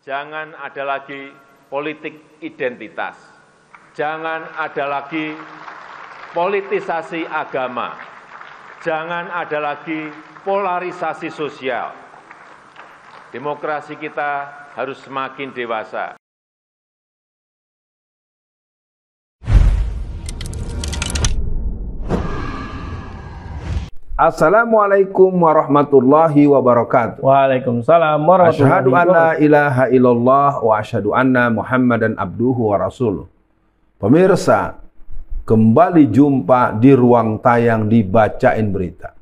Jangan ada lagi politik identitas. Jangan ada lagi politisasi agama. Jangan ada lagi polarisasi sosial. Demokrasi kita harus semakin dewasa. Assalamualaikum warahmatullahi wabarakatuh. Waalaikumsalam warahmatullahi Asyhadu an la wabarakatuh. ilaha illallah wa asyhadu anna Muhammadan abduhu wa rasuluh. Pemirsa, kembali jumpa di ruang tayang Dibacain Berita.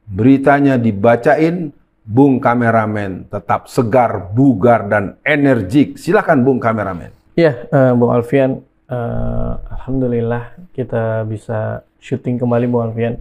Beritanya dibacain, Bung Kameramen tetap segar, bugar, dan energik. Silakan Bung Kameramen. Ya, Bung Alfian, alhamdulillah kita bisa syuting kembali Bung Alfian.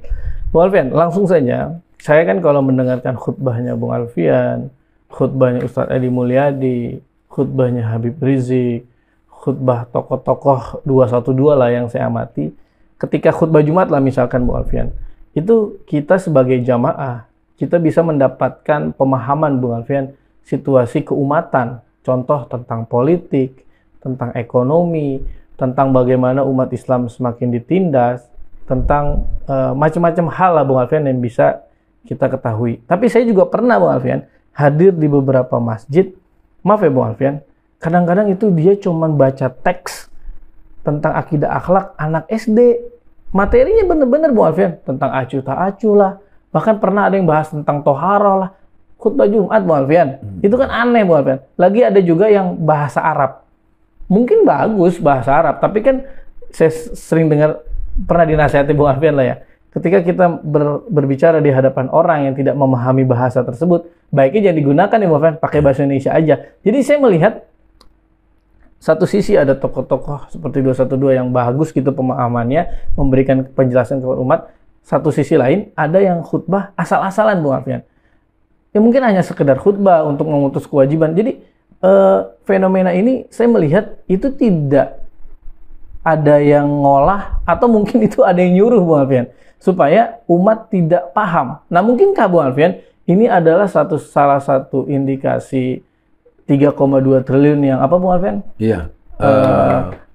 Bung Alfian, langsung saja, saya kan kalau mendengarkan khutbahnya Bung Alfian, khutbahnya Ustadz Edi Mulyadi, khutbahnya Habib Rizik, khutbah tokoh-tokoh 212 lah yang saya amati, ketika khutbah Jumat lah misalkan Bung Alfian, itu kita sebagai jamaah, kita bisa mendapatkan pemahaman Bung Alfian, situasi keumatan, contoh tentang politik, tentang ekonomi, tentang bagaimana umat Islam semakin ditindas, tentang macam-macam hal lah Bung Alfian yang bisa kita ketahui. Tapi saya juga pernah Bung Alfian hadir di beberapa masjid, maaf ya Bung Alfian, kadang-kadang itu dia cuman baca teks tentang akidah akhlak anak SD. Materinya bener-bener Bung Alfian tentang acu tak acu lah. Bahkan pernah ada yang bahas tentang toharoh lah. Khutbah Jumat Bung Alfian. Itu kan aneh Bung Alfian. Lagi ada juga yang bahasa Arab. Mungkin bagus bahasa Arab, tapi kan saya sering dengar, pernah dinasihati Bung Alfian lah ya, ketika kita berbicara di hadapan orang yang tidak memahami bahasa tersebut, baiknya jangan digunakan ya Bung Alfian, pakai bahasa Indonesia aja. Jadi saya melihat satu sisi ada tokoh-tokoh seperti 212 yang bagus gitu pemahamannya, memberikan penjelasan kepada umat. Satu sisi lain ada yang khutbah asal-asalan Bung Alfian, ya mungkin hanya sekedar khutbah untuk memutus kewajiban. Jadi fenomena ini saya melihat itu tidak ada yang ngolah, atau mungkin itu ada yang nyuruh Bung Alfian supaya umat tidak paham. Nah, mungkinkah Bung Alfian ini adalah salah satu indikasi 3,2 triliun yang apa Bung Alfian? Iya.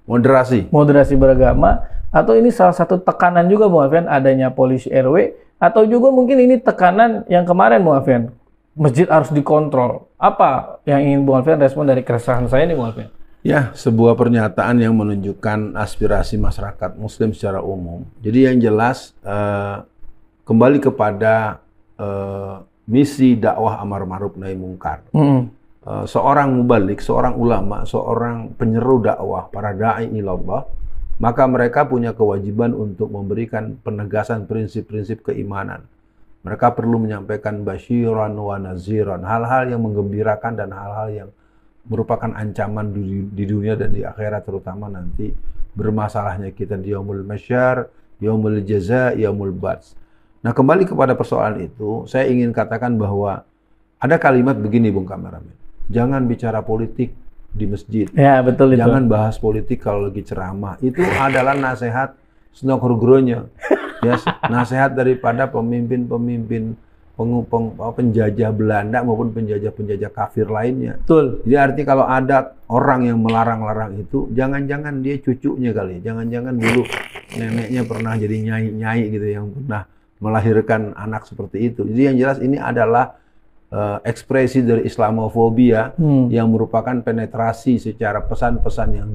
Moderasi Beragama, atau ini salah satu tekanan juga Bung Alfian adanya polisi RW, atau juga mungkin ini tekanan yang kemarin Bung Alfian, masjid harus dikontrol. Apa yang ingin Bung Alfian respon dari keresahan saya ini Bung Alfian? Ya, sebuah pernyataan yang menunjukkan aspirasi masyarakat Muslim secara umum. Jadi yang jelas kembali kepada misi dakwah amar ma'ruf nahi mungkar. Seorang mubalik, seorang ulama, seorang penyeru dakwah, para da'i ilallah, maka mereka punya kewajiban untuk memberikan penegasan prinsip-prinsip keimanan. Mereka perlu menyampaikan basyiran wa naziran, hal-hal yang menggembirakan dan hal-hal yang merupakan ancaman di dunia dan di akhirat, terutama nanti bermasalahnya kita di yaumul masyar, yaumul jaza, yaumul bats. Nah, kembali kepada persoalan itu, saya ingin katakan bahwa ada kalimat begini Bung Kameramen, jangan bicara politik di masjid. Ya, betul itu. Jangan bahas politik kalau lagi ceramah. Itu adalah nasihat Snokrogronya. Ya, nasihat daripada pemimpin-pemimpin penjajah Belanda maupun penjajah-penjajah kafir lainnya. Betul. Jadi arti kalau ada orang yang melarang-larang itu, jangan-jangan dia cucunya kali, jangan-jangan dulu neneknya pernah jadi nyai-nyai gitu yang pernah melahirkan anak seperti itu. Jadi yang jelas ini adalah ekspresi dari Islamofobia yang merupakan penetrasi secara pesan-pesan yang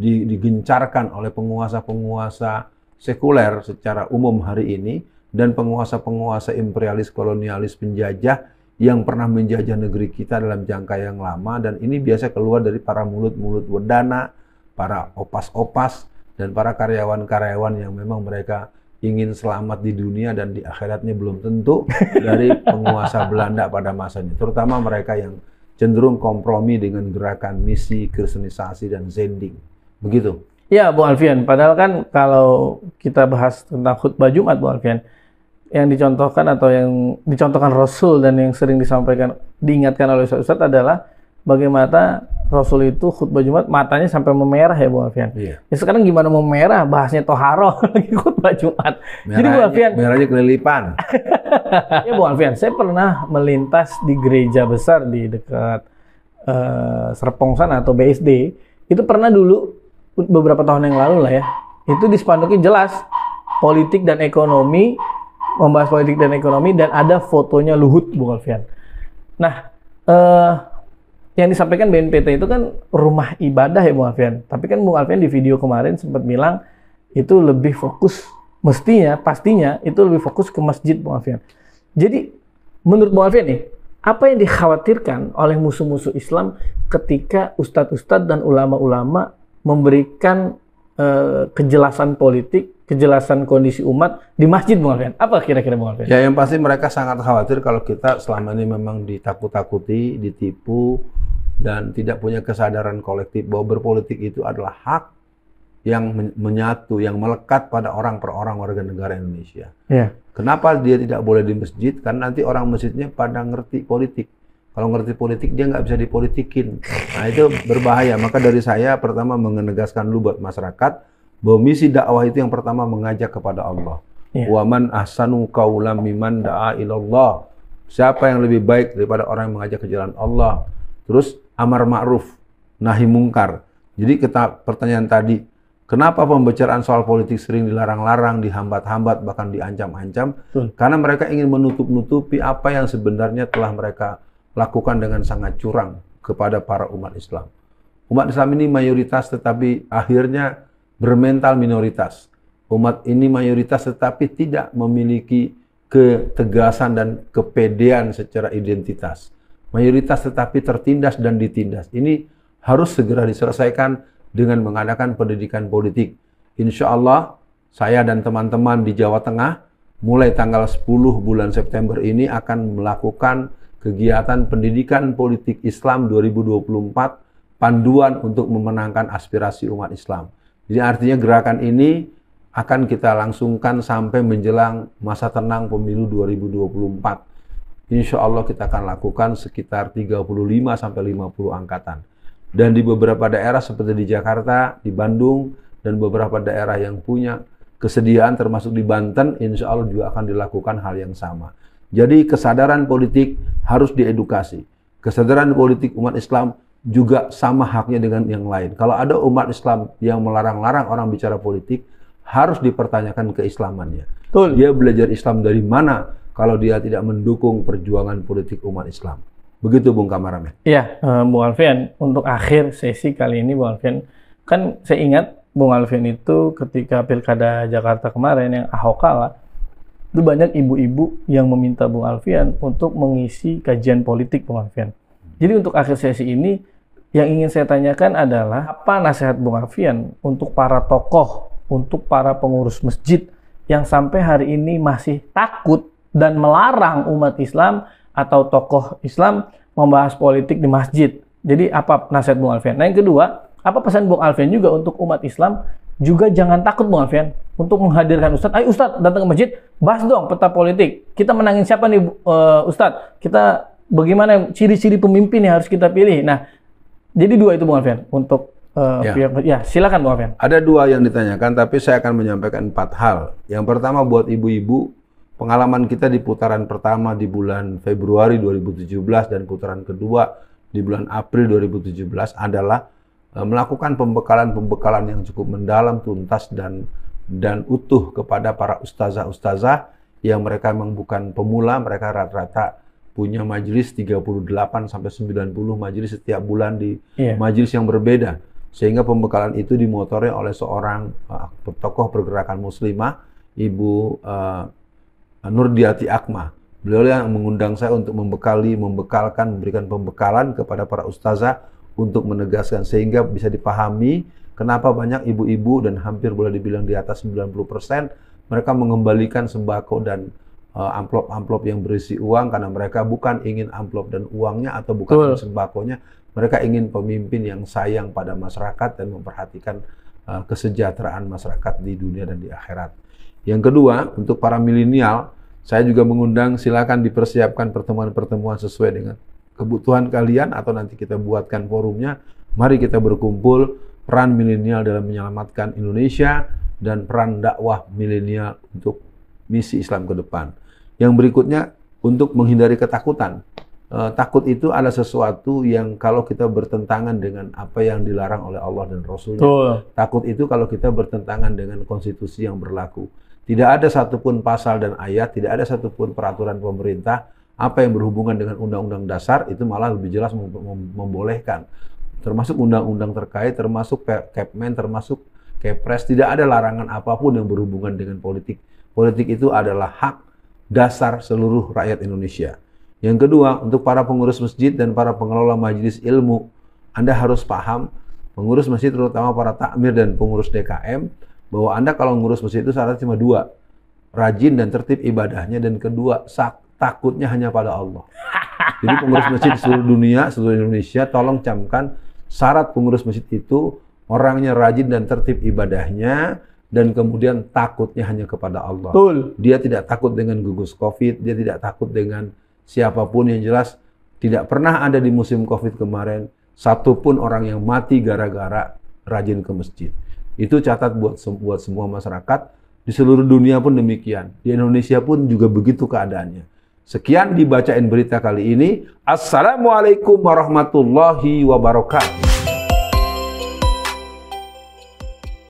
digencarkan oleh penguasa-penguasa sekuler secara umum hari ini, dan penguasa-penguasa imperialis, kolonialis, penjajah yang pernah menjajah negeri kita dalam jangka yang lama, dan ini biasa keluar dari para mulut-mulut wedana, para opas-opas, dan para karyawan-karyawan yang memang mereka ingin selamat di dunia dan di akhiratnya belum tentu dari penguasa Belanda pada masanya, terutama mereka yang cenderung kompromi dengan gerakan misi, kristenisasi, dan zending. Begitu. Ya, Bung Alfian, padahal kan kalau kita bahas tentang khutbah Jumat Bung Alfian, yang dicontohkan atau yang dicontohkan Rasul dan yang sering disampaikan, diingatkan oleh Ustaz adalah bagaimana Rasul itu khutbah Jumat matanya sampai memerah ya Bung Alfian. Iya. Ya sekarang gimana mau merah, bahasnya toharoh lagi khutbah Jumat. Jadi Bung Alfian, merahnya kelilipan. Ya Bung Alfian, saya pernah melintas di gereja besar di dekat Serpong sana atau BSD, itu pernah dulu beberapa tahun yang lalu lah ya, itu di spanduknya jelas politik dan ekonomi, membahas politik dan ekonomi, dan ada fotonya Luhut, Bung Alfian. Nah, yang disampaikan BNPT itu kan rumah ibadah ya Bung Alfian, tapi kan Bung Alfian di video kemarin sempat bilang itu lebih fokus, pastinya itu lebih fokus ke masjid Bung Alfian. Jadi menurut Bung Alfian nih, apa yang dikhawatirkan oleh musuh-musuh Islam ketika ustadz-ustadz dan ulama-ulama memberikan kejelasan politik, kejelasan kondisi umat di masjid, Bung Alfian? Apa kira-kira Bung Alfian? Ya, yang pasti mereka sangat khawatir kalau kita selama ini memang ditakut-takuti, ditipu, dan tidak punya kesadaran kolektif bahwa berpolitik itu adalah hak yang menyatu, yang melekat pada orang per orang warga negara Indonesia. Ya. Kenapa dia tidak boleh di masjid? Karena nanti orang masjidnya pada ngerti politik. Kalau ngerti politik, dia nggak bisa dipolitikin. Nah, itu berbahaya. Maka dari saya, pertama menegaskan dulu buat masyarakat, bahwa misi dakwah itu yang pertama mengajak kepada Allah. Wa man ahsanu qaulan mimman da'a ilallah. Siapa yang lebih baik daripada orang yang mengajak ke jalan Allah. Terus, amar ma'ruf, nahi mungkar. Jadi, pertanyaan tadi, kenapa pembicaraan soal politik sering dilarang-larang, dihambat-hambat, bahkan diancam-ancam? Karena mereka ingin menutup-nutupi apa yang sebenarnya telah mereka lakukan dengan sangat curang kepada para umat Islam. Umat Islam ini mayoritas tetapi akhirnya bermental minoritas. Umat ini mayoritas tetapi tidak memiliki ketegasan dan kepedean secara identitas. Mayoritas tetapi tertindas dan ditindas. Ini harus segera diselesaikan dengan mengadakan pendidikan politik. Insya Allah saya dan teman-teman di Jawa Tengah mulai tanggal 10 bulan September ini akan melakukan kegiatan pendidikan politik Islam 2024, panduan untuk memenangkan aspirasi umat Islam. Jadi artinya gerakan ini akan kita langsungkan sampai menjelang masa tenang pemilu 2024. Insya Allah kita akan lakukan sekitar 35-50 angkatan. Dan di beberapa daerah seperti di Jakarta, di Bandung, dan beberapa daerah yang punya kesediaan termasuk di Banten, insya Allah juga akan dilakukan hal yang sama. Jadi kesadaran politik harus diedukasi. Kesadaran politik umat Islam juga sama haknya dengan yang lain. Kalau ada umat Islam yang melarang-larang orang bicara politik, harus dipertanyakan keislamannya. Betul. Dia belajar Islam dari mana kalau dia tidak mendukung perjuangan politik umat Islam. Begitu Bung Kamaramen. Iya, Bung Alfian, untuk akhir sesi kali ini Bung Alfian, kan saya ingat Bung Alfian itu ketika Pilkada Jakarta kemarin yang Ahok kalah, itu banyak ibu-ibu yang meminta Bung Alfian untuk mengisi kajian politik Bung Alfian. Jadi untuk akhir sesi ini, yang ingin saya tanyakan adalah apa nasihat Bung Alfian untuk para tokoh, untuk para pengurus masjid yang sampai hari ini masih takut dan melarang umat Islam atau tokoh Islam membahas politik di masjid. Jadi apa nasihat Bung Alfian? Nah yang kedua, apa pesan Bung Alfian juga untuk umat Islam? Juga jangan takut Bung Alfian untuk menghadirkan Ustadz. Ayo Ustadz datang ke masjid, bahas dong peta politik. Kita menangin siapa nih Ustadz? Kita bagaimana ciri-ciri pemimpin yang harus kita pilih? Nah, jadi dua itu Bung Alfian untuk ya silakan Bung Alfian. Ada dua yang ditanyakan, tapi saya akan menyampaikan 4 hal. Yang pertama buat ibu-ibu, pengalaman kita di putaran pertama di bulan Februari 2017 dan putaran kedua di bulan April 2017 adalah melakukan pembekalan yang cukup mendalam, tuntas dan utuh kepada para ustazah-ustazah yang mereka memang bukan pemula, mereka rata-rata punya majelis 38 sampai 90 majelis setiap bulan di majelis yang berbeda. Sehingga pembekalan itu dimotori oleh seorang tokoh pergerakan muslimah, Ibu Nurdiati Akma. Beliau yang mengundang saya untuk membekalkan, memberikan pembekalan kepada para ustazah untuk menegaskan sehingga bisa dipahami kenapa banyak ibu-ibu dan hampir boleh dibilang di atas 90% mereka mengembalikan sembako dan amplop-amplop yang berisi uang karena mereka bukan ingin amplop dan uangnya atau bukan sembakonya, mereka ingin pemimpin yang sayang pada masyarakat dan memperhatikan kesejahteraan masyarakat di dunia dan di akhirat. Yang kedua, untuk para milenial, saya juga mengundang silakan dipersiapkan pertemuan-pertemuan sesuai dengan kebutuhan kalian atau nanti kita buatkan forumnya. Mari kita berkumpul, peran milenial dalam menyelamatkan Indonesia dan peran dakwah milenial untuk misi Islam ke depan. Yang berikutnya, untuk menghindari ketakutan. takut itu adalah sesuatu yang kalau kita bertentangan dengan apa yang dilarang oleh Allah dan Rasulnya. Takut itu kalau kita bertentangan dengan konstitusi yang berlaku. Tidak ada satupun pasal dan ayat, tidak ada satupun peraturan pemerintah, apa yang berhubungan dengan undang-undang dasar, itu malah lebih jelas membolehkan. Termasuk undang-undang terkait, termasuk Kepmen, termasuk Kepres, tidak ada larangan apapun yang berhubungan dengan politik. Politik itu adalah hak dasar seluruh rakyat Indonesia. Yang kedua, untuk para pengurus masjid dan para pengelola majelis ilmu, Anda harus paham, pengurus masjid terutama para takmir dan pengurus DKM, bahwa Anda kalau mengurus masjid itu syaratnya cuma dua, rajin dan tertib ibadahnya, dan kedua, takutnya hanya pada Allah. Jadi pengurus masjid di seluruh dunia, seluruh Indonesia, tolong camkan syarat pengurus masjid itu orangnya rajin dan tertib ibadahnya, dan kemudian takutnya hanya kepada Allah. Dia tidak takut dengan gugus COVID, dia tidak takut dengan siapapun. Yang jelas tidak pernah ada di musim COVID kemarin satupun orang yang mati gara-gara rajin ke masjid. Itu catat buat semua masyarakat. Di seluruh dunia pun demikian. Di Indonesia pun juga begitu keadaannya. Sekian dibacain berita kali ini. Assalamualaikum warahmatullahi wabarakatuh.